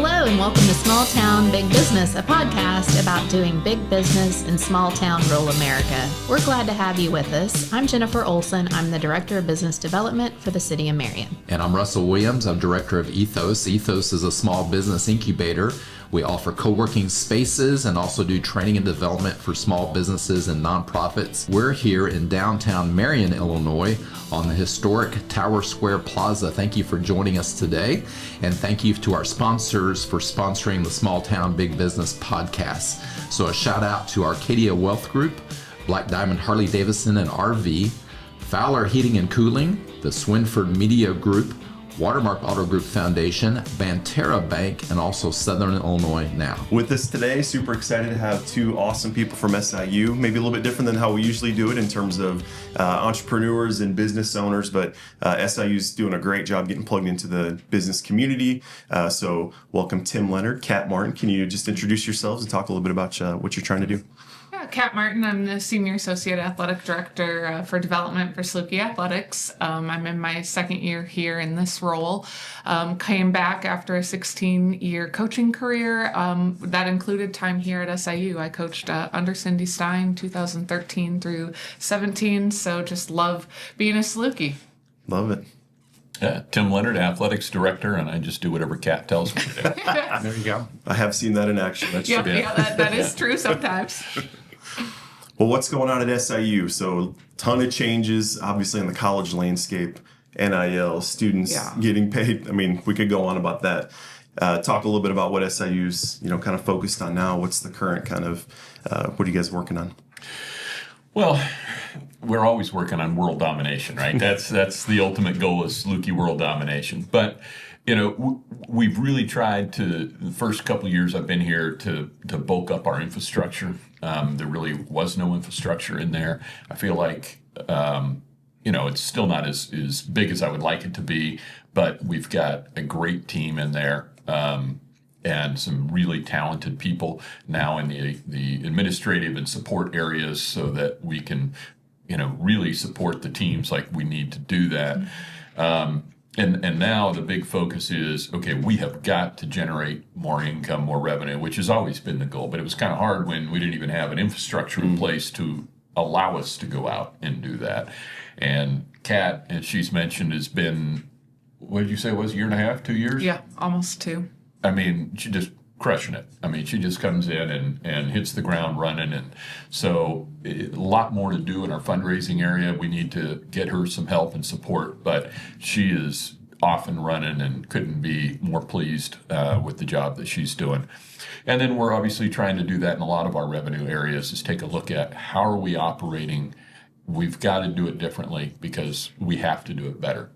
Hello and welcome to Small Town Big Business, a podcast about doing big business in small town rural America. We're glad to have you with us. I'm Jennifer Olson. I'm the Director of Business Development for the City of Marion. And I'm Russell Williams. I'm Director of Ethos. Ethos is a small business incubator. We offer co-working spaces and also do training and development for small businesses and nonprofits. We're here in downtown Marion, Illinois on the historic Tower Square Plaza. Thank you for joining us today. And thank you to our sponsors for sponsoring the Small Town Big Business podcast. So a shout out to Arcadia Wealth Group, Black Diamond Harley Davidson and RV, Fowler Heating and Cooling, the Swinford Media Group, Watermark Auto Group Foundation, Banterra Bank, and also Southern Illinois Now. With us today, super excited to have two awesome people from SIU, maybe a little bit different than how we usually do it in terms of entrepreneurs and business owners, but SIU's doing a great job getting plugged into the business community. So welcome Tim Leonard, Kat Martin. Can you just introduce yourselves and talk a little bit about what you're trying to do? Kat Martin. I'm the Senior Associate Athletic Director for Development for Saluki Athletics. I'm in my second year here in this role. Came back after a 16-year coaching career. That included time here at SIU. I coached under Cindy Stein 2013 through 17, so just love being a Saluki. Love it. Tim Leonard, Athletics Director, and I just do whatever Kat tells me to do. There you go. I have seen that in action. That's true. That is true sometimes. Well, what's going on at SIU? So, ton of changes, obviously, in the college landscape. NIL, students getting paid. I mean, we could go on about that. Talk a little bit about what SIU's, kind of focused on now. What's the current kind of, what are you guys working on? Well, we're always working on world domination, right? That's the ultimate goal is Saluki world domination. But, we've really tried to, the first couple of years I've been here, to bulk up our infrastructure. There really was no infrastructure in there. I feel like, it's still not as big as I would like it to be, but we've got a great team in there and some really talented people now in the administrative and support areas so that we can, really support the teams like we need to do that. And now the big focus is, okay, we have got to generate more income, more revenue, which has always been the goal. But it was kind of hard when we didn't even have an infrastructure in place to allow us to go out and do that. And Kat, as she's mentioned, has been, what did you say it was, a year and a half, 2 years? Yeah, almost 2. I mean, she just crushing it. I mean, she just comes in and hits the ground running. And so a lot more to do in our fundraising area. We need to get her some help and support, but she is off and running and couldn't be more pleased with the job that she's doing. And then we're obviously trying to do that in a lot of our revenue areas, is take a look at how are we operating. We've got to do it differently because we have to do it better.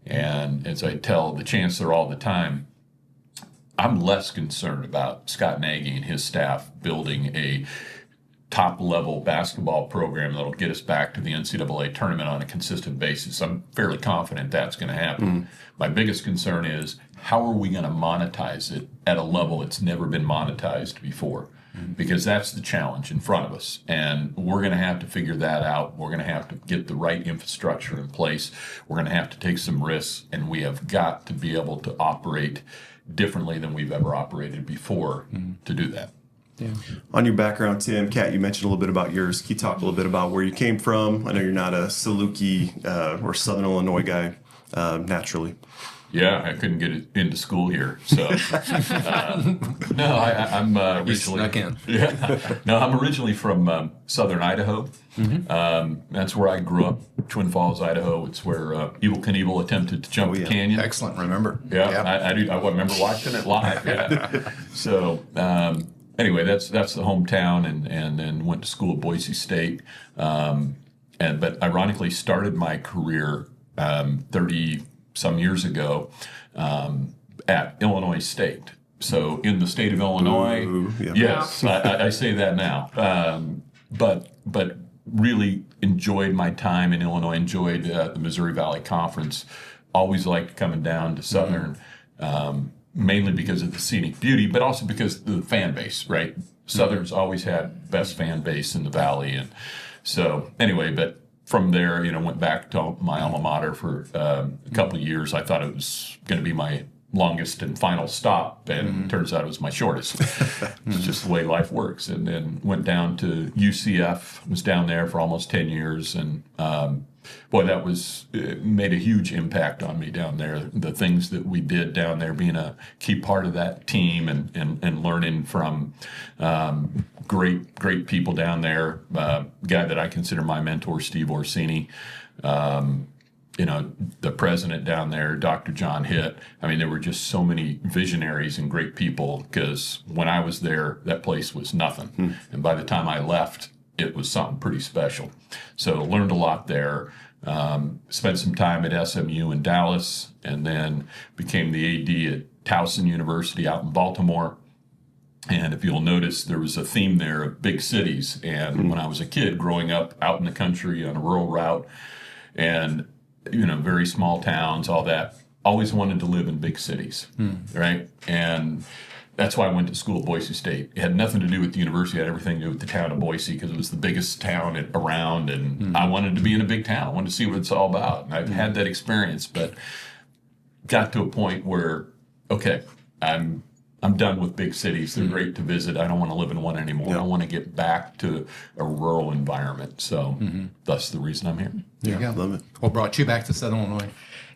And as I tell the chancellor all the time, I'm less concerned about Scott Nagy and his staff building a top-level basketball program that'll get us back to the NCAA tournament on a consistent basis. I'm fairly confident that's going to happen. My biggest concern is how are we going to monetize it at a level it's never been monetized before? Because that's the challenge in front of us. And we're going to have to figure that out. We're going to have to get the right infrastructure in place. We're going to have to take some risks, and we have got to be able to operate differently than we've ever operated before to do that. Yeah. On your background, Tim, Kat, you mentioned a little bit about yours. Can you talk a little bit about where you came from? I know you're not a Saluki or Southern Illinois guy naturally. Yeah, I couldn't get it into school here, so no, I'm originally. I'm originally from Southern Idaho. That's where I grew up, Twin Falls, Idaho. It's where Evel Knievel attempted to jump the canyon. Excellent, remember? Yeah. I do. I remember watching it live. Yeah. So anyway, that's the hometown, and then went to school at Boise State, but ironically started my career 30-some years ago at Illinois State. So in the state of Illinois, yes, I say that now. But really enjoyed my time in Illinois. Enjoyed the Missouri Valley Conference. Always liked coming down to Southern, mainly because of the scenic beauty, but also because of the fan base. Right, Southern's always had best fan base in the Valley, and so anyway, but. From there, went back to my alma mater for a couple of years. I thought it was going to be my longest and final stop, and turns out it was my shortest. It's just the way life works. And then went down to UCF, was down there for almost 10 years, and boy, it made a huge impact on me down there. The things that we did down there, being a key part of that team, and learning from great people down there. Guy that I consider my mentor, Steve Orsini. The president down there, Dr. John Hitt. I mean, there were just so many visionaries and great people, because when I was there, that place was nothing. And by the time I left, it was something pretty special. So learned a lot there. Spent some time at SMU in Dallas, and then became the AD at Towson University out in Baltimore. And if you'll notice, there was a theme there of big cities. And when I was a kid growing up out in the country on a rural route, and very small towns, all that, always wanted to live in big cities, right? And that's why I went to school at Boise State. It had nothing to do with the university. It had everything to do with the town of Boise, because it was the biggest town around, and I wanted to be in a big town. I wanted to see what it's all about. And I've had that experience, but got to a point where, okay, I'm done with big cities. They're great to visit. I don't want to live in one anymore. Yep. I want to get back to a rural environment. So that's the reason I'm here. There you go. Love it. What brought you back to Southern Illinois?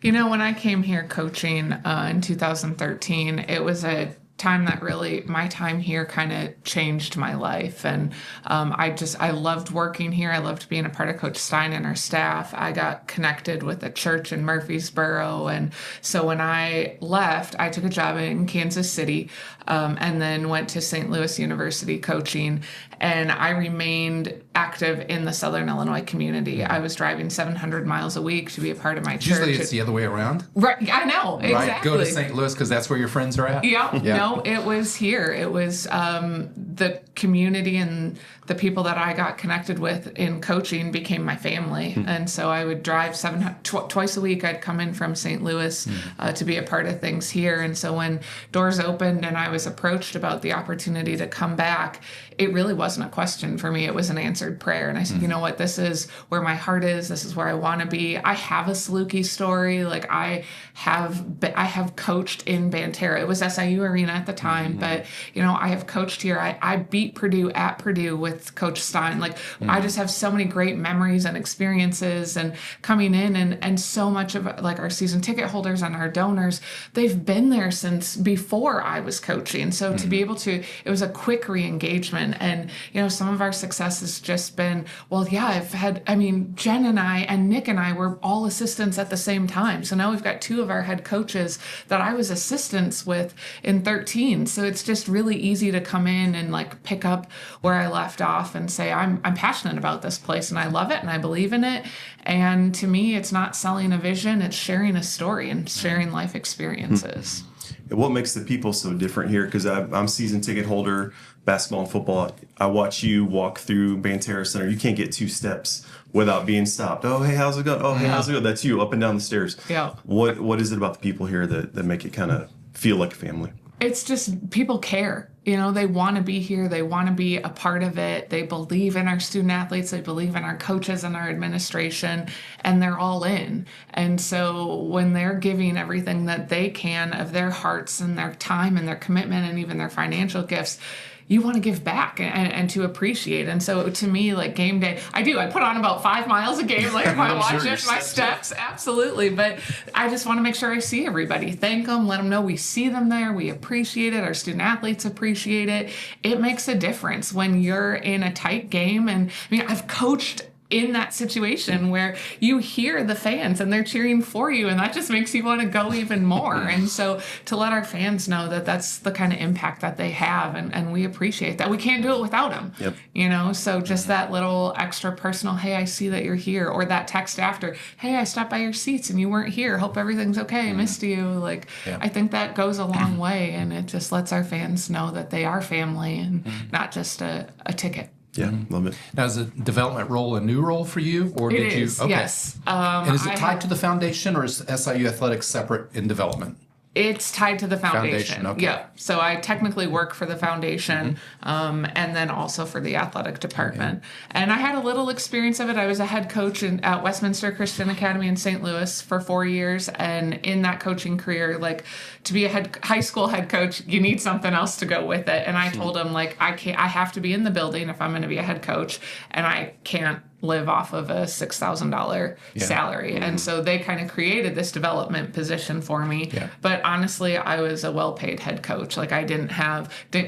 When I came here coaching in 2013, it was a time that really, my time here kind of changed my life. And I loved working here. I loved being a part of Coach Stein and her staff. I got connected with a church in Murfreesboro. And so when I left, I took a job in Kansas City, and then went to St. Louis University coaching. And I remained active in the Southern Illinois community. I was driving 700 miles a week to be a part of my church. Usually it's the other way around. Right, I know, exactly. Right? Go to St. Louis because that's where your friends are at? Yeah. No, it was here. It was the community and the people that I got connected with in coaching became my family. And so I would drive twice a week. I'd come in from St. Louis to be a part of things here. And so when doors opened and I was approached about the opportunity to come back, it really wasn't a question for me. It was an answered prayer. And I said, you know what, this is where my heart is. This is where I want to be. I have a Saluki story. Like I have coached in Banterra. It was SIU Arena at the time, but I have coached here. I beat Purdue at Purdue with Coach Stein. Like I just have so many great memories and experiences, and coming in and so much of like our season ticket holders and our donors, they've been there since before I was coaching. So to be able to, it was a quick re-engagement. And, some of our success has just been, Jen and I and Nick and I were all assistants at the same time. So now we've got two of our head coaches that I was assistants with in 13. So it's just really easy to come in and like pick up where I left off and say, I'm passionate about this place and I love it and I believe in it. And to me, it's not selling a vision, it's sharing a story and sharing life experiences. And what makes the people so different here? Because I'm season ticket holder, basketball and football. I watch you walk through Banterra Center. You can't get two steps without being stopped. Oh, hey, how's it going? Oh, hey, how's it going? That's you up and down the stairs. Yeah. What is it about the people here that make it kind of feel like a family? It's just people care. They want to be here. They want to be a part of it. They believe in our student athletes. They believe in our coaches and our administration, and they're all in. And so when they're giving everything that they can of their hearts and their time and their commitment and even their financial gifts, you want to give back and to appreciate. And so to me, like game day, I put on about 5 miles a game, like my watches, my steps, absolutely. But I just want to make sure I see everybody, thank them, let them know we see them there, we appreciate it, our student athletes appreciate it. It makes a difference when you're in a tight game. And I've coached in that situation where you hear the fans and they're cheering for you, and that just makes you want to go even more. And so to let our fans know that that's the kind of impact that they have, and we appreciate that. We can't do it without them. Yep. So just that little extra personal, hey, I see that you're here, or that text after, hey, I stopped by your seats and you weren't here, hope everything's okay, I missed you. I think that goes a long way, and it just lets our fans know that they are family and not just a ticket. Yeah, love it. Now, is the development role a new role for you, or It is, yes. And is it tied to the foundation, or is SIU Athletics separate in development? It's tied to the foundation. Okay. Yeah. So I technically work for the foundation, and then also for the athletic department. Okay. And I had a little experience of it. I was a head coach at Westminster Christian Academy in St. Louis for 4 years. And in that coaching career, like, to be a high school head coach, you need something else to go with it. And I told him, like, I have to be in the building if I'm going to be a head coach, and I can't live off of a $6,000 salary. And so they kind of created this development position for me. Yeah. But honestly, I was a well-paid head coach. Like, I didn't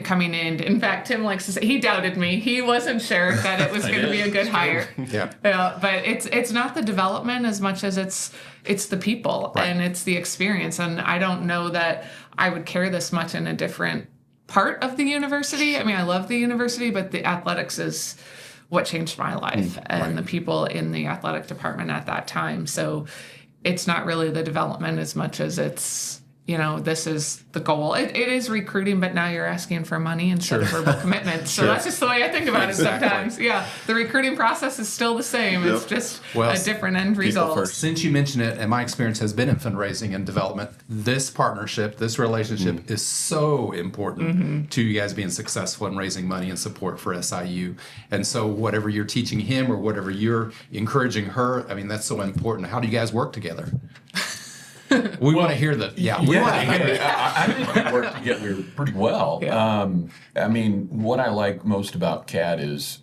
coming in fact, Tim likes to say, he doubted me. He wasn't sure that it was going to be a good hire. But it's not the development as much as it's the people, right, and it's the experience. And I don't know that I would care this much in a different part of the university. I mean, I love the university, but the athletics is what changed my life, and the people in the athletic department at that time. So it's not really the development as much as it's, this is the goal. It is recruiting, but now you're asking for money instead of verbal commitment. So that's just the way I think about it sometimes. Yeah, the recruiting process is still the same. Yep. It's just a different end result. Since you mentioned it, and my experience has been in fundraising and development, this partnership, this relationship is so important to you guys being successful in raising money and support for SIU. And so whatever you're teaching him or whatever you're encouraging her, I mean, that's so important. How do you guys work together? We want to hear that. We want to hear it. I think we work together pretty well. Yeah. I mean, what I like most about Kat is,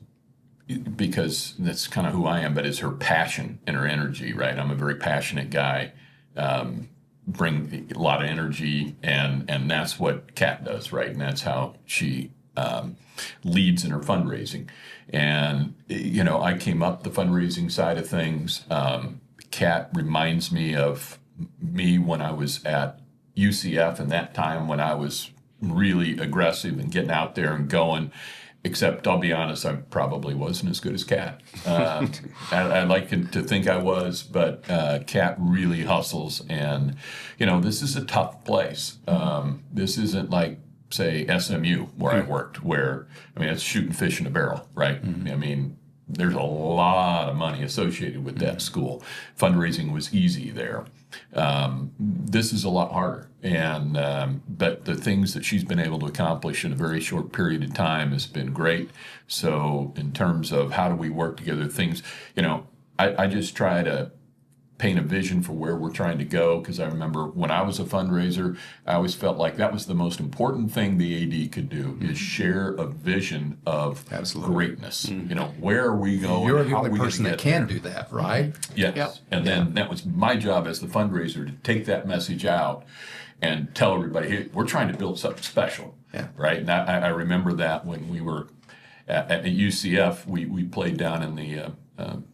because that's kind of who I am, but is her passion and her energy, right? I'm a very passionate guy, bring a lot of energy, and that's what Kat does, right? And that's how she leads in her fundraising. And, I came up the fundraising side of things. Kat reminds me of me when I was at UCF, and that time when I was really aggressive and getting out there and going, except I'll be honest, I probably wasn't as good as Kat. I like to think I was, but Kat really hustles, and this is a tough place. This isn't like, say, SMU where I worked, where, it's shooting fish in a barrel, right? I mean, there's a lot of money associated with that school. Fundraising was easy there. This is a lot harder, and but the things that she's been able to accomplish in a very short period of time has been great. So in terms of how do we work together, things, I just try to paint a vision for where we're trying to go, because I remember when I was a fundraiser, I always felt like that was the most important thing the AD could do, is share a vision of greatness. Where are we going? You're the only person that can do that, right? Yes. Yep. And then that was my job as the fundraiser, to take that message out and tell everybody, hey, we're trying to build something special, right? And I remember that when we were at UCF, we played down in the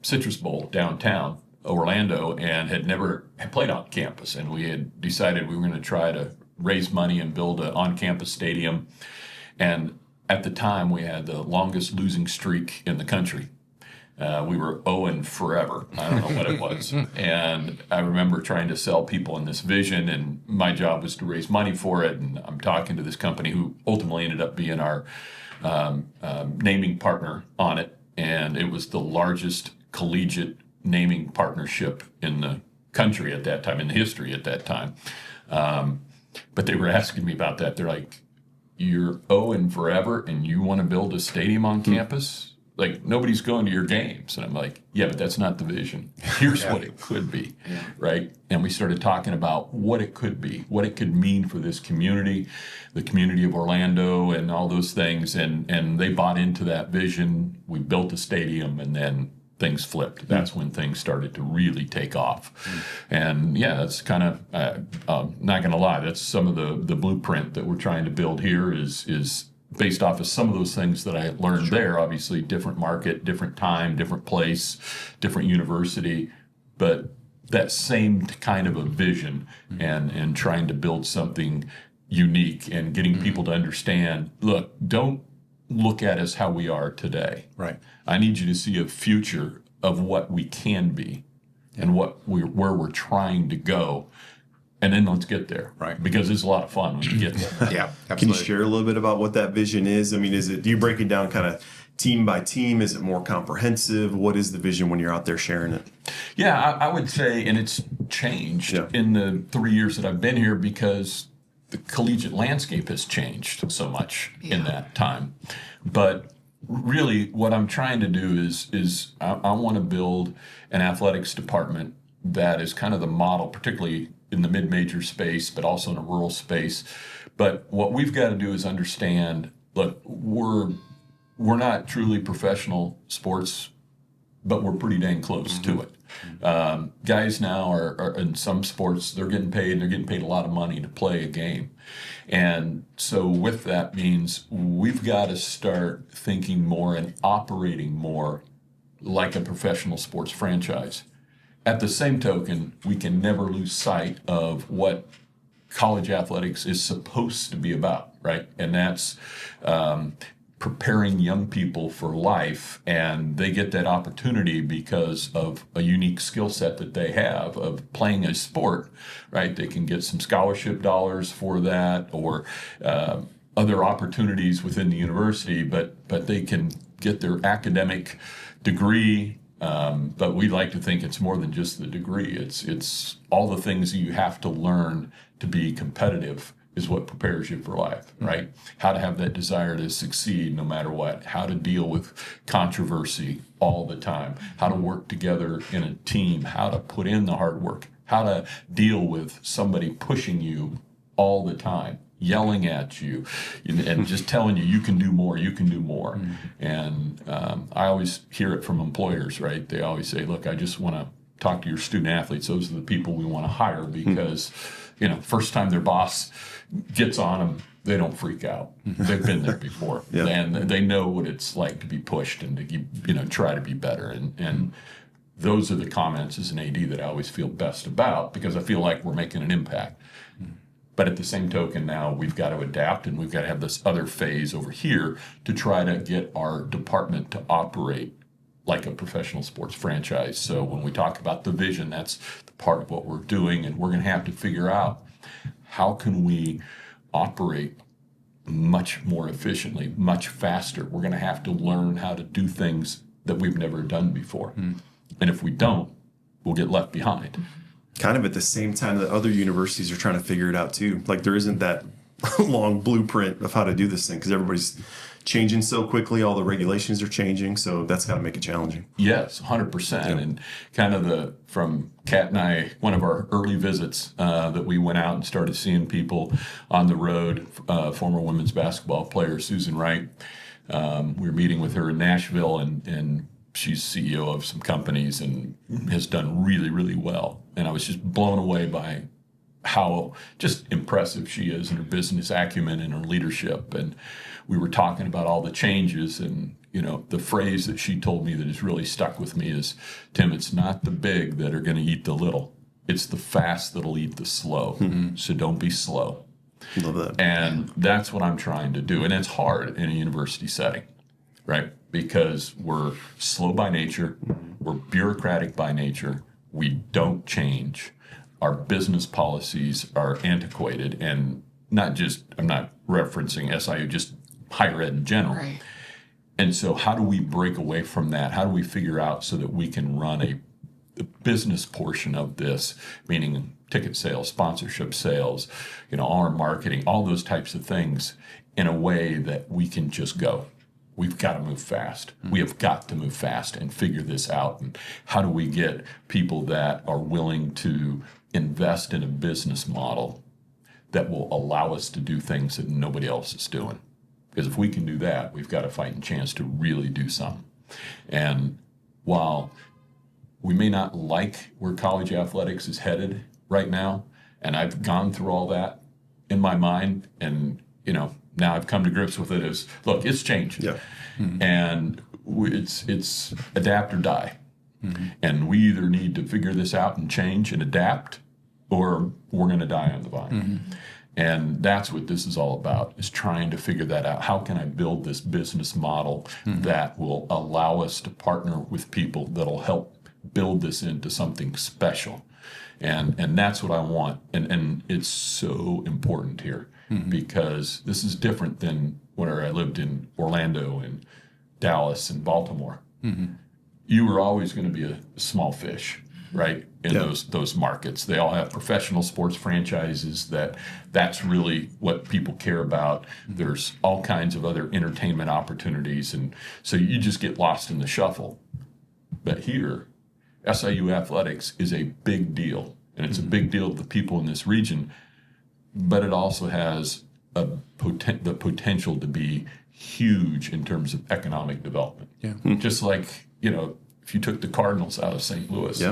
Citrus Bowl downtown Orlando, and had never played on campus, and we had decided we were going to try to raise money and build an on-campus stadium. And at the time, we had the longest losing streak in the country. We were 0-and forever. I don't know what it was. And I remember trying to sell people in this vision, and my job was to raise money for it. And I'm talking to this company who ultimately ended up being our naming partner on it, and it was the largest collegiate naming partnership in the country at that time, in the history at that time. But they were asking me about that. They're like, you're 0-and forever, and you want to build a stadium on campus? Like, nobody's going to your games. And I'm like, yeah, but that's not the vision. Here's what it could be, right? And we started talking about what it could be, what it could mean for this community, the community of Orlando, and all those things. And they bought into that vision. We built a stadium, and then things flipped. That's when things started to really take off. And that's kind of, not going to lie, that's some of the blueprint that we're trying to build here is based off of some of those things that I learned there. Obviously, different market, different time, different place, different university, but that same kind of a vision and trying to build something unique and getting people to understand, look, don't look at us how we are today. Right. I need you to see a future of what we can be and where we're trying to go. And then let's get there. Right. Because it's a lot of fun when you get there. Yeah, absolutely. Can you share a little bit about what that vision is? I mean, do you break it down kind of team by team? Is it more comprehensive? What is the vision when you're out there sharing it? Yeah, I would say, and it's changed in the 3 years that I've been here because the collegiate landscape has changed so much in that time. But really, what I'm trying to do is I want to build an athletics department that is kind of the model, particularly in the mid-major space, but also in a rural space. But what we've got to do is understand, look, we're not truly professional sports, but we're pretty dang close to it. Guys now are in some sports, they're getting paid a lot of money to play a game. And so with that means we've got to start thinking more and operating more like a professional sports franchise. At the same token, we can never lose sight of what college athletics is supposed to be about, right? And that's preparing young people for life, and they get that opportunity because of a unique skill set that they have of playing a sport, right? They can get some scholarship dollars for that, or other opportunities within the university, but they can get their academic degree. But we like to think it's more than just the degree. It's all the things you have to learn to be competitive is what prepares you for life, right? How to have that desire to succeed no matter what, how to deal with controversy all the time, how to work together in a team, how to put in the hard work, how to deal with somebody pushing you all the time, yelling at you, and just telling you can do more, you can do more. And I always hear it from employers, right? They always say, look, I just want to talk to your student athletes. Those are the people we want to hire because, first time their boss gets on them, they don't freak out. They've been there before. And they know what it's like to be pushed and to try to be better. And those are the comments as an AD that I always feel best about because I feel like we're making an impact. But at the same token, now we've got to adapt and we've got to have this other phase over here to try to get our department to operate like a professional sports franchise. So when we talk about the vision, that's the part of what we're doing, and we're going to have to figure out how can we operate much more efficiently, much faster. We're going to have to learn how to do things that we've never done before. And if we don't, we'll get left behind. Kind of at the same time that other universities are trying to figure it out too. Like there isn't that long blueprint of how to do this thing because everybody's changing so quickly. All the regulations are changing, so that's got to make it challenging. Yes, 100%. And kind of from Kat and I, one of our early visits that we went out and started seeing people on the road, former women's basketball player Susan Wright. We were meeting with her in Nashville, and she's CEO of some companies and has done really, really well. And I was just blown away by how just impressive she is in her business acumen and her leadership. And we were talking about all the changes, and the phrase that she told me that has really stuck with me is, Tim, it's not the big that are going to eat the little. It's the fast that'll eat the slow. So don't be slow. Love that. And that's what I'm trying to do. And it's hard in a university setting, right? Because we're slow by nature, we're bureaucratic by nature, we don't change. Our business policies are antiquated, and I'm not referencing SIU, just higher ed in general. Right. And so how do we break away from that? How do we figure out so that we can run the business portion of this, meaning ticket sales, sponsorship sales, our marketing, all those types of things in a way that we can just go. We've got to move fast. We have got to move fast and figure this out. And how do we get people that are willing to invest in a business model that will allow us to do things that nobody else is doing? Because if we can do that, we've got a fighting chance to really do something. And while we may not like where college athletics is headed right now, and I've gone through all that in my mind, and now I've come to grips with it as, look, it's changing. Yeah. And it's adapt or die. And we either need to figure this out and change and adapt, or we're going to die on the vine. And that's what this is all about, is trying to figure that out. How can I build this business model that will allow us to partner with people that'll help build this into something special? And that's what I want. And it's so important here because this is different than where I lived in Orlando and Dallas and Baltimore. You were always going to be a small fish, right? In those markets. They all have professional sports franchises that's really what people care about. There's all kinds of other entertainment opportunities. And so you just get lost in the shuffle. But here, SIU Athletics is a big deal. And it's a big deal to the people in this region. But it also has the potential to be huge in terms of economic development. Just like, if you took the Cardinals out of St. Louis,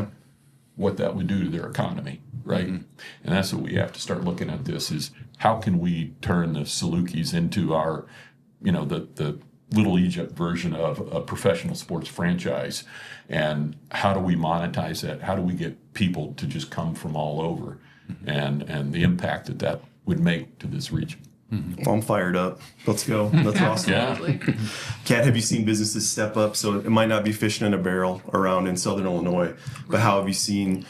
what that would do to their economy, right? And that's what we have to start looking at. This is how can we turn the Salukis into our, the Little Egypt version of a professional sports franchise, and how do we monetize that? How do we get people to just come from all over, and the impact that would make to this region? Well, I'm fired up. Let's go. That's awesome. Kat, have you seen businesses step up? So it might not be fishing in a barrel around in Southern Illinois, but how have you seen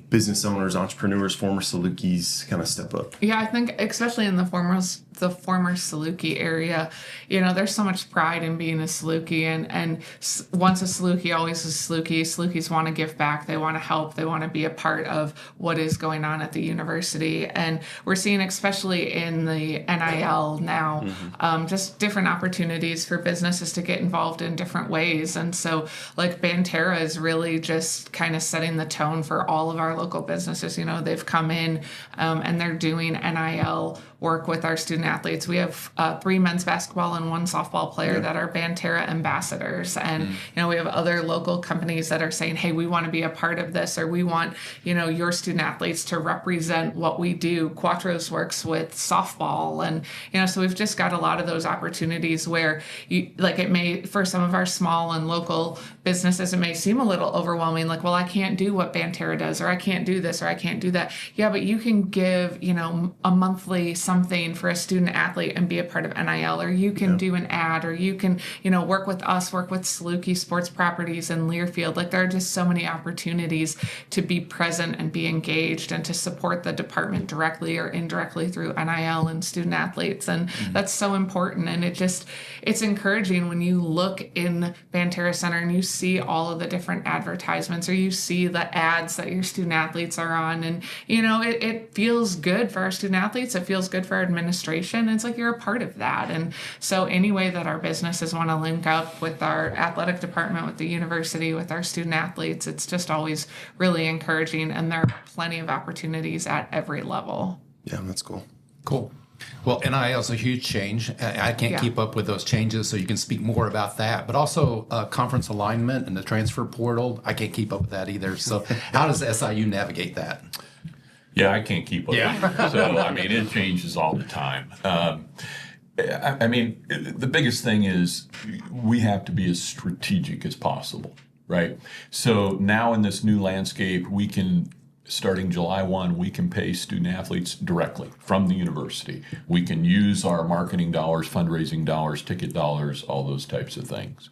business owners, entrepreneurs, former Salukis kind of step up? Yeah, I think especially in the former Saluki area, there's so much pride in being a Saluki, and once a Saluki, always a Saluki. Salukis want to give back. They want to help. They want to be a part of what is going on at the university. And we're seeing, especially in the NIL now, just different opportunities for businesses to get involved in different ways. And so like Banterra is really just kind of setting the tone for all of our local businesses. They've come in and they're doing NIL work with our student athletes. We have 3 men's basketball and 1 softball player that are Banterra ambassadors. And, we have other local companies that are saying, hey, we want to be a part of this, or we want, your student athletes to represent what we do. Quattros works with softball. And, so we've just got a lot of those opportunities where it may, for some of our small and local businesses, it may seem a little overwhelming. Like, well, I can't do what Banterra does, or I can't do this, or I can't do that. Yeah, but you can give, a monthly something for a student athlete and be a part of NIL, or you can do an ad, or you can, work with us, work with Saluki Sports Properties in Learfield. Like, there are just so many opportunities to be present and be engaged and to support the department directly or indirectly through NIL and student athletes. And that's so important. And it's encouraging when you look in Banterra Center and you see all of the different advertisements, or you see the ads that your student athletes are on. And, it feels good for our student athletes. It feels good for our administration. It's like you're a part of that. And so any way that our businesses want to link up with our athletic department, with the university, with our student athletes, it's just always really encouraging. And there are plenty of opportunities at every level. Yeah, that's cool. Cool. Well, NIL is a huge change. I can't keep up with those changes, so you can speak more about that. But also conference alignment and the transfer portal, I can't keep up with that either. So how does SIU navigate that? Yeah, I can't keep up. So, it changes all the time. The biggest thing is we have to be as strategic as possible, right? So now in this new landscape, we can, starting July 1, we can pay student athletes directly from the university. We can use our marketing dollars, fundraising dollars, ticket dollars, all those types of things.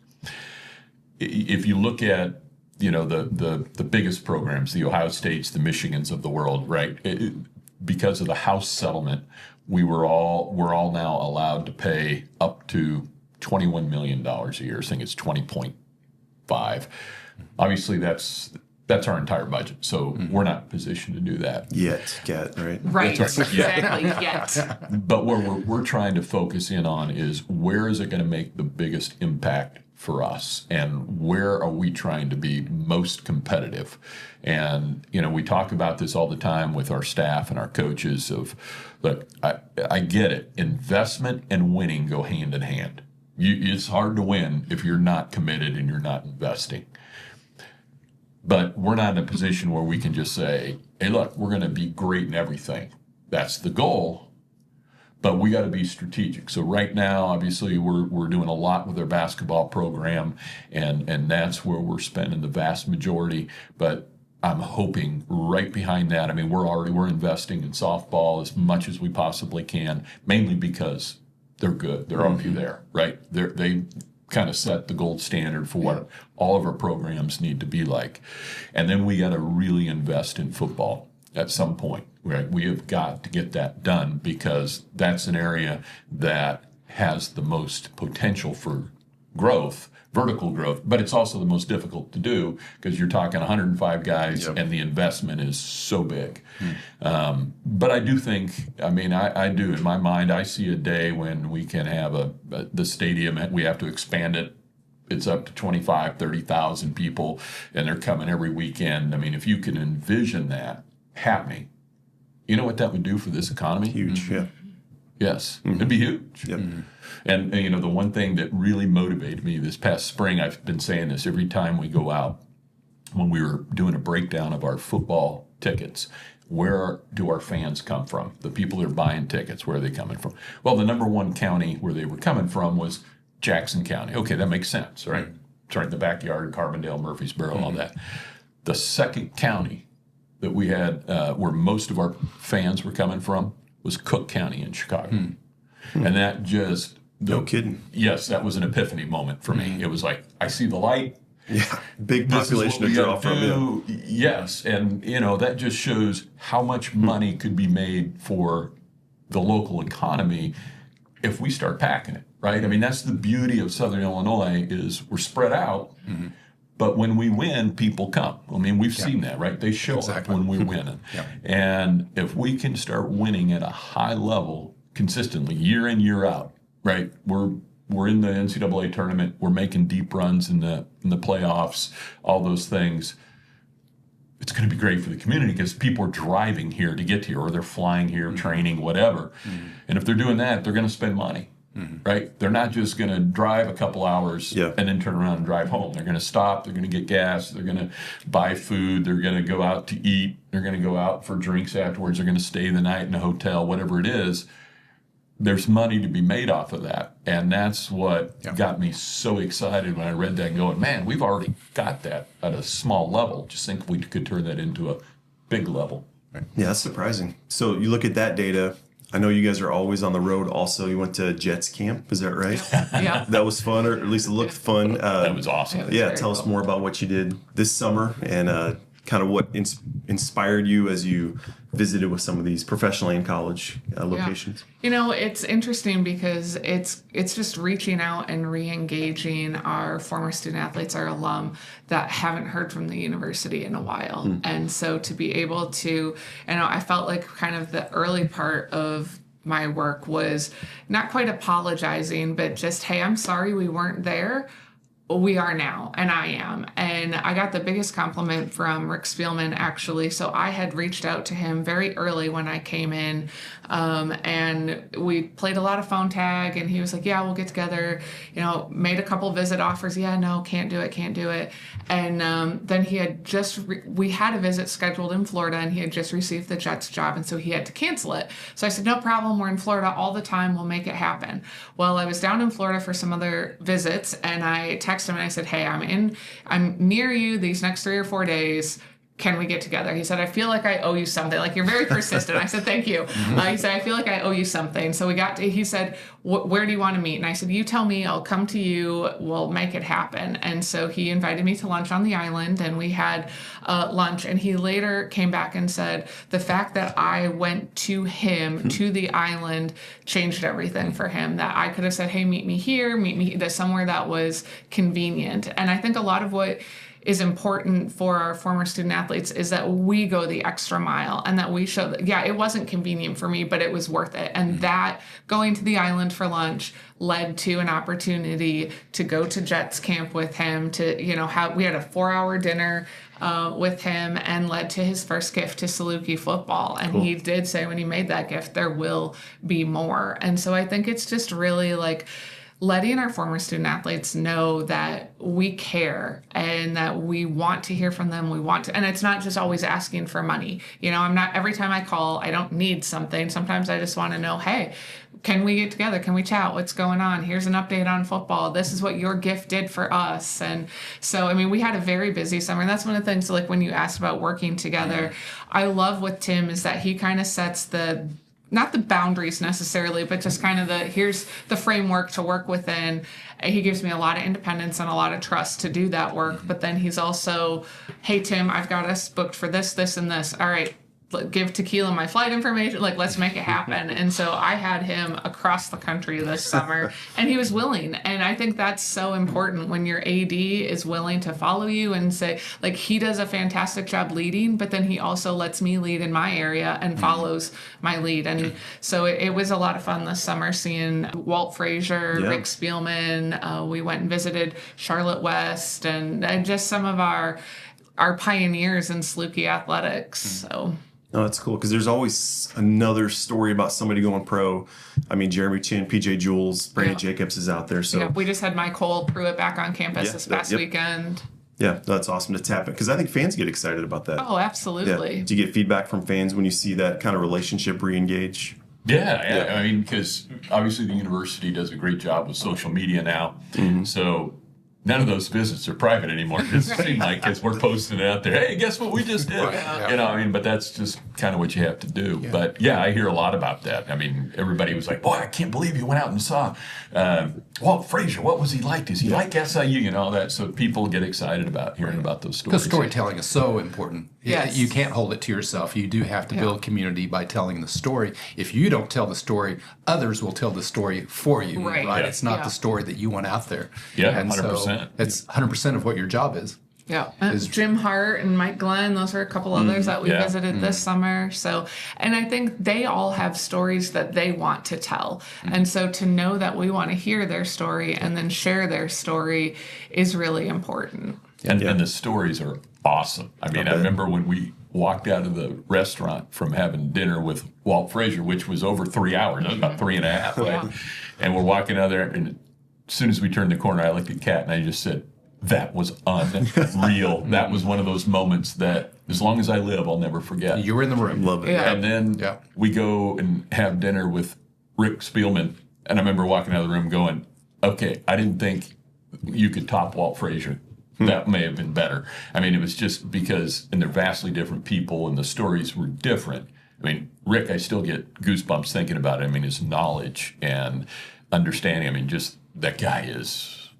If you look at the biggest programs, the Ohio States, the Michigans of the world, right? Because of the House settlement, we're all now allowed to pay up to $21 million a year. I think it's 20.5. Obviously, that's our entire budget, so we're not in a position to do that yet. Right? Right. Exactly. Yet. But what we're trying to focus in on is where is it going to make the biggest impact for us, and where are we trying to be most competitive? And we talk about this all the time with our staff and our coaches of, look, I get it. Investment and winning go hand in hand. It's hard to win if you're not committed and you're not investing. But we're not in a position where we can just say, hey, look, we're going to be great in everything. That's the goal. But we got to be strategic. So right now, obviously, we're doing a lot with our basketball program, and that's where we're spending the vast majority. But I'm hoping right behind that, we're investing in softball as much as we possibly can, mainly because they're good. They're up there, right? They kind of set the gold standard for what all of our programs need to be like. And then we got to really invest in football at some point. Right, we have got to get that done because that's an area that has the most potential for growth, vertical growth, but it's also the most difficult to do because you're talking 105 guys and the investment is so big. But I do think, I do, in my mind, I see a day when we can have the stadium, we have to expand it. It's up to 25, 30,000 people, and they're coming every weekend. I mean, if you can envision that happening, you know what that would do for this economy? Huge, yeah. Yes, it'd be huge. Yep. And the one thing that really motivated me this past spring, I've been saying this every time we go out, when we were doing a breakdown of our football tickets, where do our fans come from? The people that are buying tickets, where are they coming from? Well, the number one county where they were coming from was Jackson County. Okay, that makes sense, right? It's right in the backyard, Carbondale, Murfreesboro, all that. The second county that we had where most of our fans were coming from was Cook County in Chicago. And that just... No kidding. Yes, that was an epiphany moment for me. It was like, I see the light. Yeah, big population to draw from. Yeah. Yes, and that just shows how much money could be made for the local economy if we start packing it, right? I mean, that's the beauty of Southern Illinois is we're spread out, but when we win, people come. I mean, we've seen that, right? They show up when we're winning. And if we can start winning at a high level consistently, year in, year out, right? We're in the NCAA tournament. We're making deep runs in the playoffs, all those things. It's going to be great for the community because people are driving here to get here, or they're flying here, training, whatever. And if they're doing that, they're going to spend money, right? They're not just going to drive a couple hours and then turn around and drive home. They're going to stop. They're going to get gas. They're going to buy food. They're going to go out to eat. They're going to go out for drinks afterwards. They're going to stay the night in a hotel, whatever it is. There's money to be made off of that. And that's what got me so excited when I read that going, man, we've already got that at a small level. Just think we could turn that into a big level. Yeah, that's surprising. So you look at that data. I know you guys are always on the road also. You went to Jets camp. Is that right? Yeah. That was fun, or at least it looked fun. That was awesome. Yeah, tell us more about what you did this summer and kind of what inspired you as you visited with some of these professional and college locations. It's interesting because it's just reaching out and re-engaging our former student athletes, our alum that haven't heard from the university in a while. And so to be able to, I felt like kind of the early part of my work was not quite apologizing, but just, hey, I'm sorry we weren't there. We are now, and I am. And I got the biggest compliment from Rick Spielman, actually. So I had reached out to him very early when I came in, and we played a lot of phone tag, and he was like, yeah, we'll get together, made a couple visit offers. Yeah, no, can't do it. And then he had we had a visit scheduled in Florida, and he had just received the Jets job, and so he had to cancel it. So I said, no problem, we're in Florida all the time, we'll make it happen. Well, I was down in Florida for some other visits, and I texted him and I said, hey, I'm near you these next 3 or 4 days. Can we get together? He said, I feel like I owe you something. Like, you're very persistent. I said, thank you. He said, I feel like I owe you something. So he said, where do you want to meet? And I said, you tell me, I'll come to you. We'll make it happen. And so he invited me to lunch on the island, and we had lunch. And he later came back and said, the fact that I went to him, to the island, changed everything for him. That I could have said, hey, meet me here, somewhere that was convenient. And I think a lot of what is important for our former student athletes is that we go the extra mile, and that we show that, it wasn't convenient for me, but it was worth it. And that going to the island for lunch led to an opportunity to go to Jets camp with him, to, we had a 4-hour dinner with him, and led to his first gift to Saluki football. And He did say when he made that gift, there will be more. And so I think it's just really like letting our former student athletes know that we care and that we want to hear from them. And it's not just always asking for money. I'm not, every time I call, I don't need something. Sometimes I just want to know, hey, can we get together? Can we chat? What's going on? Here's an update on football. This is what your gift did for us. And so, we had a very busy summer. And that's one of the things, like when you asked about working together, I love with Tim is that he kind of sets not the boundaries necessarily, but just kind of here's the framework to work within. He gives me a lot of independence and a lot of trust to do that work. But then he's also, hey, Tim, I've got us booked for this, this, and this. All right, give Tequila my flight information. Like, let's make it happen. And so I had him across the country this summer, and he was willing. And I think that's so important when your AD is willing to follow you and say, like, he does a fantastic job leading, but then he also lets me lead in my area and follows my lead. And so it was a lot of fun this summer seeing Walt Frazier, Rick Spielman. We went and visited Charlotte West and just some of our pioneers in Saluki athletics. So. No, that's cool because there's always another story about somebody going pro. I mean, Jeremy Chin, PJ Jules, Brady Jacobs is out there. So we just had Michael Pruitt back on campus this past weekend. Yeah, that's awesome to tap it because I think fans get excited about that. Oh, absolutely. Yeah. Do you get feedback from fans when you see that kind of relationship re-engage? Yeah. I mean, because obviously the university does a great job with social media now. So none of those visits are private anymore. It seems like because we're posting it out there. Hey, guess what we just did? You know, I mean, but that's just kind of what you have to do. Yeah. But yeah, I hear a lot about that. I mean, everybody was like, "Boy, I can't believe you went out and saw Walt Frazier. What was he like? Does he like SIU? All that." So people get excited about hearing about those stories. Because storytelling is so important. Yes. You can't hold it to yourself. You do have to build community by telling the story. If you don't tell the story, others will tell the story for you. Right. Yeah. It's not the story that you want out there. Yeah, and 100%. So it's 100% of what your job is. Yeah. Jim Hart and Mike Glenn, those are a couple others that we visited this summer. So, and I think they all have stories that they want to tell. And so to know that we want to hear their story and then share their story is really important. And the stories are awesome. I mean, I remember when we walked out of the restaurant from having dinner with Walt Frazier, which was over 3 hours. It was about 3.5, right? And we're walking out there, and as soon as we turned the corner, I looked at Kat and I just said, that was unreal. That was one of those moments that, as long as I live, I'll never forget. You were in the room. Love it. Yeah. And then we go and have dinner with Rick Spielman, and I remember walking out of the room going, okay, I didn't think you could top Walt Frazier. That may have been better. I mean, it was just because, and they're vastly different people, and the stories were different. I mean, Rick, I still get goosebumps thinking about it. I mean, his knowledge and understanding. I mean, just that guy is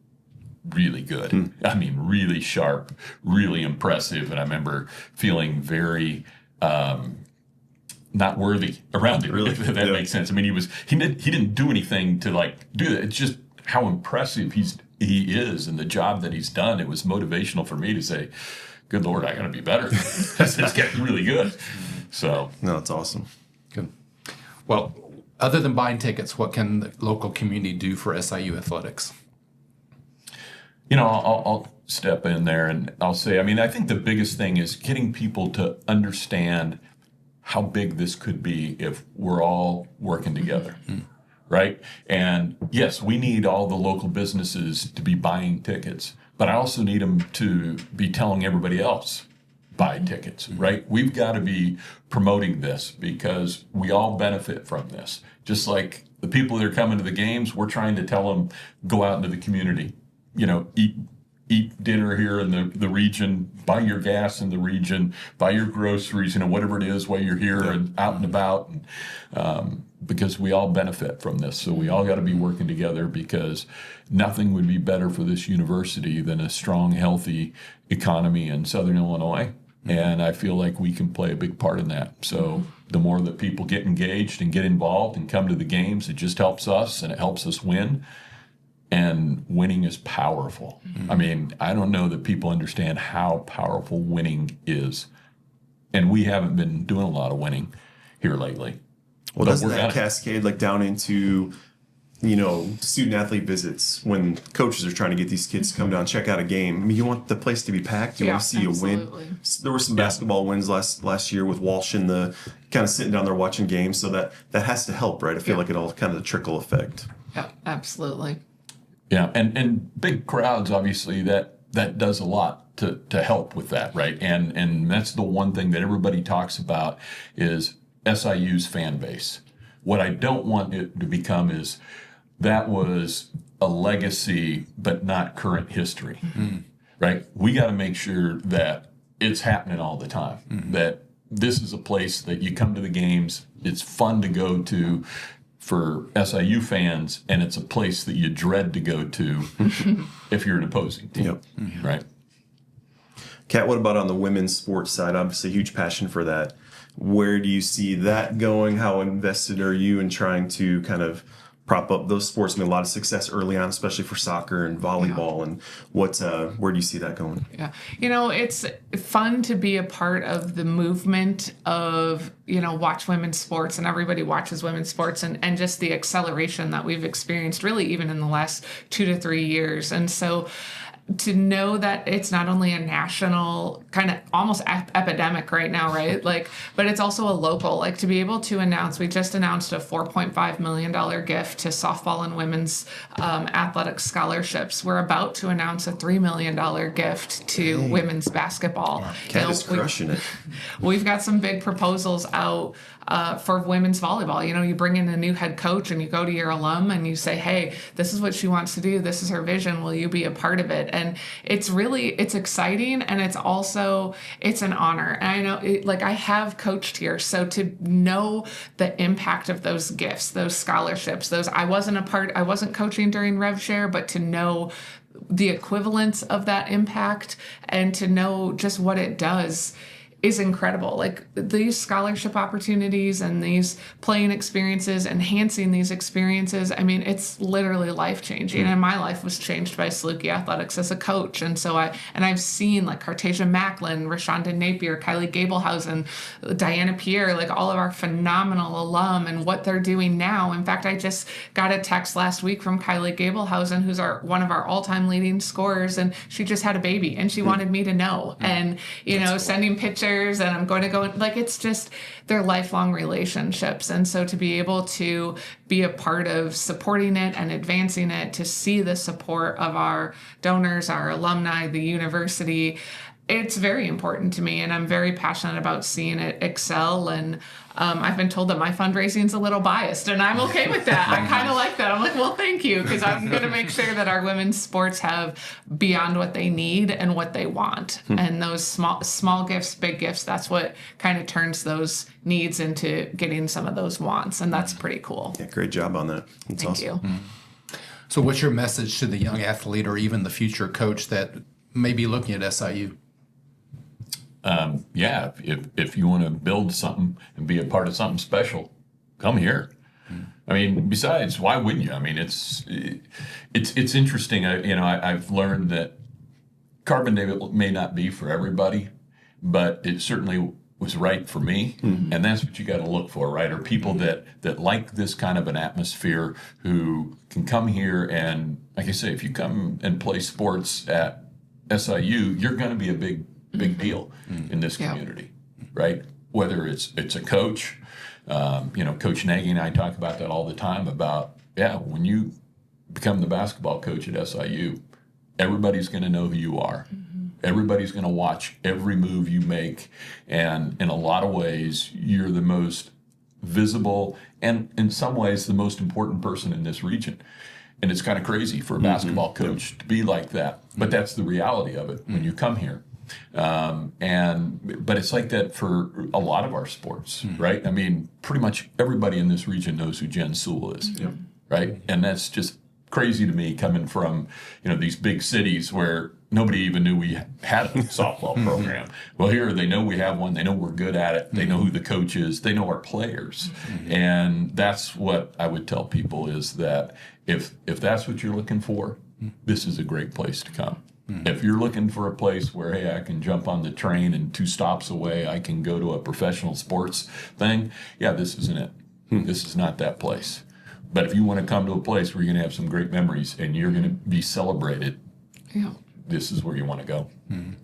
really good. I mean, really sharp, really impressive. And I remember feeling very not worthy around him, if that makes sense. I mean, he didn't do anything to like do that. It's just how impressive he is and the job that he's done. It was motivational for me to say, good Lord, I got to be better. It's getting really good. So. No, it's awesome. Good. Well, other than buying tickets, what can the local community do for SIU Athletics? You know, I'll step in there and I'll say, I mean, I think the biggest thing is getting people to understand how big this could be if we're all working together. Right? And yes, we need all the local businesses to be buying tickets, but I also need them to be telling everybody else, buy tickets, right? We've got to be promoting this because we all benefit from this. Just like the people that are coming to the games, we're trying to tell them, go out into the community, you know, eat dinner here in the region, buy your gas in the region, buy your groceries, you know, whatever it is while you're here and out and about. And, because we all benefit from this. So we all got to be working together because nothing would be better for this university than a strong, healthy economy in Southern Illinois. And I feel like we can play a big part in that. So the more that people get engaged and get involved and come to the games, it just helps us and it helps us win. And winning is powerful. I mean, I don't know that people understand how powerful winning is. And we haven't been doing a lot of winning here lately. Well, doesn't that cascade like down into, you know, student athlete visits when coaches are trying to get these kids to come down, check out a game? I mean, you want the place to be packed. You want to see a win. There were some basketball wins last year with Walsh and the kind of sitting down there watching games. So that has to help, right? I feel like it all kind of a trickle effect. Yeah, absolutely. Yeah, and big crowds, obviously, that does a lot to help with that, right? And that's the one thing that everybody talks about is SIU's fan base. What I don't want it to become is that was a legacy but not current history, right? We got to make sure that it's happening all the time, that this is a place that you come to the games, it's fun to go to for SIU fans, and it's a place that you dread to go to if you're an opposing team, right? Kat, what about on the women's sports side? Obviously, huge passion for that. Where do you see that going? How invested are you in trying to kind of prop up those sports? I mean, a lot of success early on, especially for soccer and volleyball. And where do you see that going? Yeah. It's fun to be a part of the movement of, watch women's sports, and everybody watches women's sports, and just the acceleration that we've experienced really even in the last 2 to 3 years. And so to know that it's not only a national kind of almost epidemic right now, right? But it's also a local, to be able to announce, we just announced a $4.5 million gift to softball and women's athletic scholarships. We're about to announce a $3 million gift to women's basketball. Cat is crushing it. We've got some big proposals out for women's volleyball. You bring in a new head coach and you go to your alum and you say, hey, this is what she wants to do. This is her vision. Will you be a part of it? And it's exciting, and it's an honor. And I know, I have coached here, so to know the impact of those gifts, those scholarships, I wasn't coaching during RevShare, but to know the equivalence of that impact and to know just what it does is incredible. These scholarship opportunities and these playing experiences, enhancing these experiences, it's literally life-changing. And my life was changed by Saluki Athletics as a coach. And so I've seen Cartasia Macklin, Rashonda Napier, Kylie Gablehausen, Diana Pierre, all of our phenomenal alum and what they're doing now. In fact, I just got a text last week from Kylie Gablehausen, who's one of our all-time leading scorers, and she just had a baby and she wanted me to know. And, cool. Sending pictures, and I'm going to go, it's just, they're lifelong relationships. And so to be able to be a part of supporting it and advancing it, to see the support of our donors, our alumni, the university, it's very important to me, and I'm very passionate about seeing it excel. And I've been told that my fundraising is a little biased, and I'm okay with that. I kind of like that. I'm well, thank you, because I'm going to make sure that our women's sports have beyond what they need and what they want. And those small gifts, big gifts, that's what kind of turns those needs into getting some of those wants, and that's pretty cool. Yeah, great job on that. That's thank awesome. you. So what's your message to the young athlete or even the future coach that may be looking at SIU? If you want to build something and be a part of something special, come here. Besides, why wouldn't you? It's interesting. I've learned that Carbondale may not be for everybody, but it certainly was right for me. And that's what you got to look for, right? Are people that like this kind of an atmosphere, who can come here and, like I say, if you come and play sports at SIU, you're going to be a big deal in this community, right? Whether it's a coach, Coach Nagy and I talk about that all the time about, when you become the basketball coach at SIU, everybody's going to know who you are. Everybody's going to watch every move you make. And in a lot of ways, you're the most visible and in some ways the most important person in this region. And it's kind of crazy for a basketball coach to be like that. But that's the reality of it when you come here. But it's like that for a lot of our sports, right? Pretty much everybody in this region knows who Jen Sewell is, right? And that's just crazy to me, coming from, these big cities where nobody even knew we had a softball program. Well, here they know we have one. They know we're good at it. They know who the coach is. They know our players. And that's what I would tell people, is that if that's what you're looking for, this is a great place to come. If you're looking for a place where, hey, I can jump on the train and 2 stops away, I can go to a professional sports thing, this isn't it. This is not that place. But if you want to come to a place where you're going to have some great memories and you're going to be celebrated, this is where you want to go.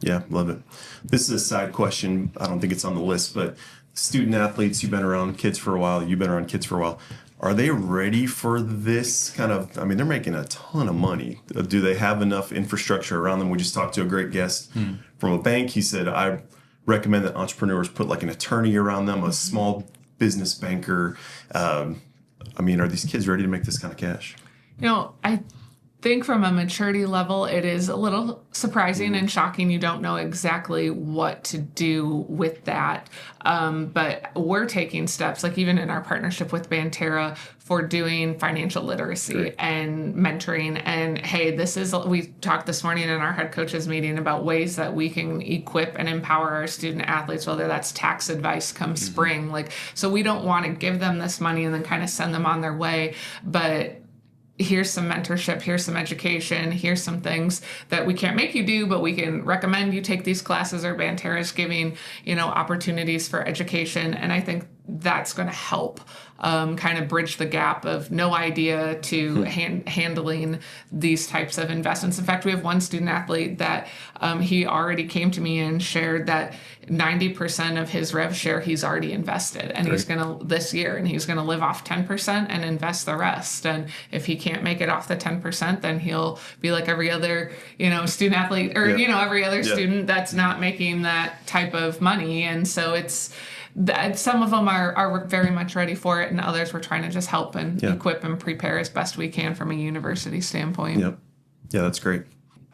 Yeah, love it. This is a side question. I don't think it's on the list, but student athletes, you've been around kids for a while. Are they ready for this kind of, they're making a ton of money. Do they have enough infrastructure around them? We just talked to a great guest from a bank. He said, I recommend that entrepreneurs put an attorney around them, a small business banker. Are these kids ready to make this kind of cash? think from a maturity level, it is a little surprising and shocking. You don't know exactly what to do with that. But we're taking steps, like even in our partnership with Banterra, for doing financial literacy and mentoring. And hey, we talked this morning in our head coaches meeting about ways that we can equip and empower our student athletes, whether that's tax advice come spring. So we don't want to give them this money and then kind of send them on their way, but here's some mentorship, here's some education, here's some things that we can't make you do, but we can recommend you take these classes, or Banterra's giving, opportunities for education. And I think that's going to help kind of bridge the gap of no idea to handling these types of investments. In fact, we have one student athlete that he already came to me and shared that 90% of his rev share he's already invested, and he's going to this year, and he's going to live off 10% and invest the rest. And if he can't make it off the 10%, then he'll be like every other student athlete, or every other student that's not making that type of money. And so it's that some of them are very much ready for it, and others we're trying to just help and equip and prepare as best we can from a university standpoint. Yep. Yeah, that's great.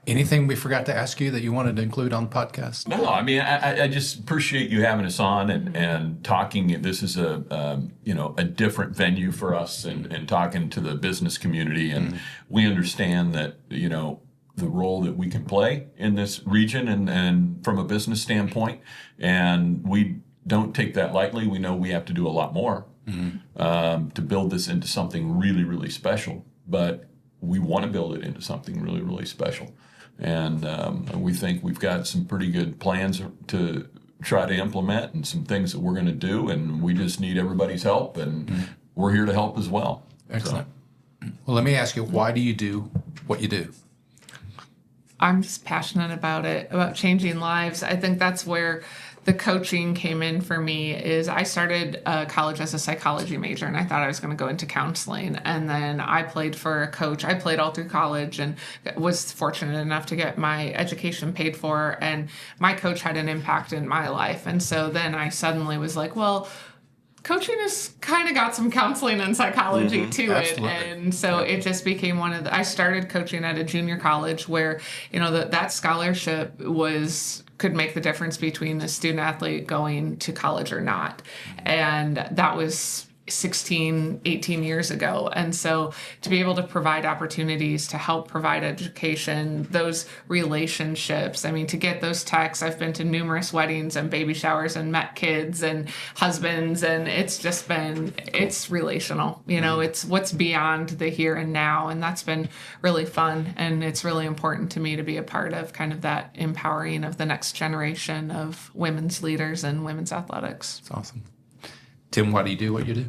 Anything we forgot to ask you that you wanted to include on the podcast? No, I mean, I just appreciate you having us on and talking. This is a different venue for us, and talking to the business community, and we understand that the role that we can play in this region and from a business standpoint, and we don't take that lightly. We know we have to do a lot more to build this into something really, really special, but we want to build it into something really, really special. And we think we've got some pretty good plans to try to implement, and some things that we're going to do, and we just need everybody's help, and we're here to help as well. Excellent. Well, let me ask you, why do you do what you do? I'm just passionate about it, about changing lives. I think that's where the coaching came in for me. Is I started college as a psychology major, and I thought I was going to go into counseling. And then I played for a coach. I played all through college and was fortunate enough to get my education paid for. And my coach had an impact in my life. And so then I suddenly was like, well, coaching has kind of got some counseling and psychology to Absolutely. it. And so it just became I started coaching at a junior college where, that scholarship could make the difference between a student athlete going to college or not. And that was 16, 18 years ago. And so to be able to provide opportunities to help provide education, those relationships, I mean, to get those texts, I've been to numerous weddings and baby showers and met kids and husbands, and it's relational, it's what's beyond the here and now. And that's been really fun. And it's really important to me to be a part of kind of that empowering of the next generation of women's leaders and women's athletics. That's awesome. Tim, why do you do what you do?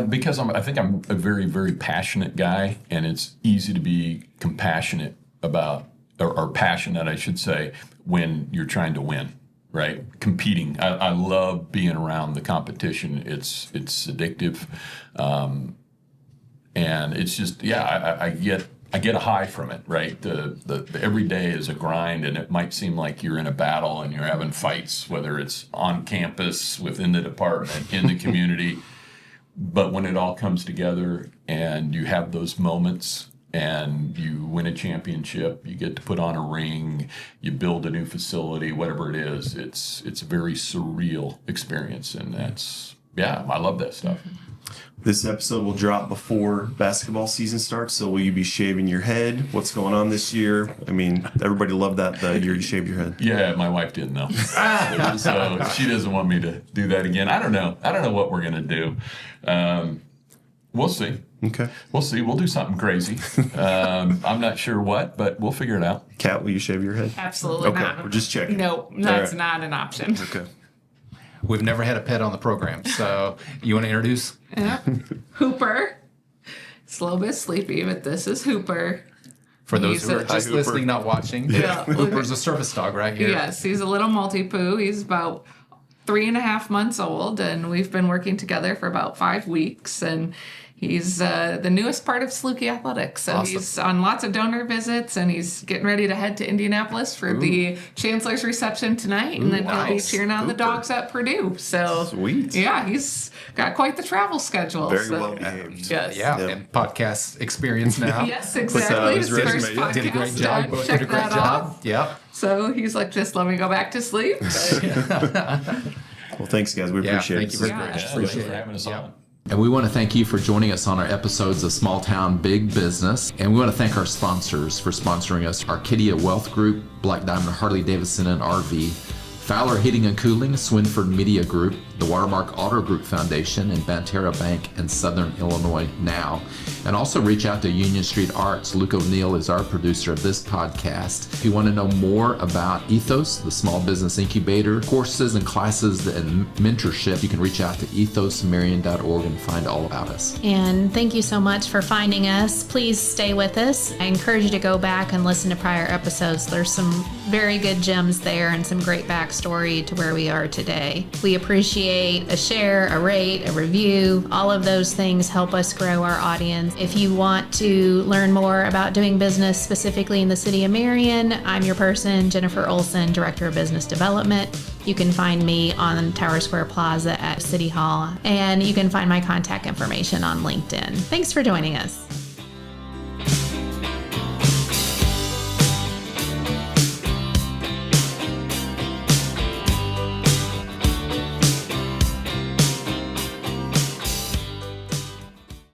Because I think I'm a very, very passionate guy, and it's easy to be compassionate about, or passionate, I should say, when you're trying to win, right? Competing. I love being around the competition. It's addictive. And it's just, I get a high from it, right? The every day is a grind, and it might seem like you're in a battle and you're having fights, whether it's on campus, within the department, in the community. But when it all comes together and you have those moments and you win a championship, you get to put on a ring, you build a new facility, whatever it is, it's a very surreal experience. And I love that stuff. This episode will drop before basketball season starts, so will you be shaving your head? What's going on this year? I mean, everybody loved that the year you shaved your head. Yeah, my wife didn't know. So she doesn't want me to do that again. I don't know what we're going to do. We'll see. Okay. We'll see. We'll do something crazy. I'm not sure what, but we'll figure it out. Kat, will you shave your head? Absolutely Okay, not. we're just checking. No, that's not an option. Okay. We've never had a pet on the program, so you want to introduce? Yeah. Hooper. It's a little bit sleepy, but this is Hooper. For those He's who are a- just Hooper. listening, not watching, Yeah. Hooper's a service dog right here. Yes, he's a little multi-poo. He's about 3.5 months old, and we've been working together for about 5 weeks. And He's the newest part of Saluki Athletics. So Awesome. he's on lots of donor visits, and he's getting ready to head to Indianapolis for the Chancellor's reception tonight. And then he'll be nice. cheering on the dogs at Purdue. So Sweet. yeah, he's got quite the travel schedule. Very so. well behaved. Yes. Yeah, Yep. and podcast experience now. Yes, exactly. his His first resume, yeah. Did a great podcast. job. Both Check did a great that job. off. Yep. So he's like, just let me go back to sleep. Well, thanks, guys. We appreciate thank it. you very Yeah, much. Thanks Appreciate for it. having us Yep. on. And we want to thank you for joining us on our episodes of Small Town Big Business. And we want to thank our sponsors for sponsoring us: Arcadia Wealth Group, Black Diamond Harley Davidson and RV, Fowler Heating and Cooling, Swinford Media Group, the Watermark Auto Group Foundation, and Banterra Bank in Southern Illinois now. And also reach out to Union Street Arts. Luke O'Neill is our producer of this podcast. If you want to know more about Ethos, the small business incubator, courses and classes and mentorship, you can reach out to ethosmarion.org and find all about us. And thank you so much for finding us. Please stay with us. I encourage you to go back and listen to prior episodes. There's some very good gems there and some great backstory to where we are today. We appreciate a share, a rate, a review. All of those things help us grow our audience. If you want to learn more about doing business specifically in the city of Marion, I'm your person, Jennifer Olson, Director of Business Development. You can find me on Tower Square Plaza at City Hall, and you can find my contact information on LinkedIn. Thanks for joining us.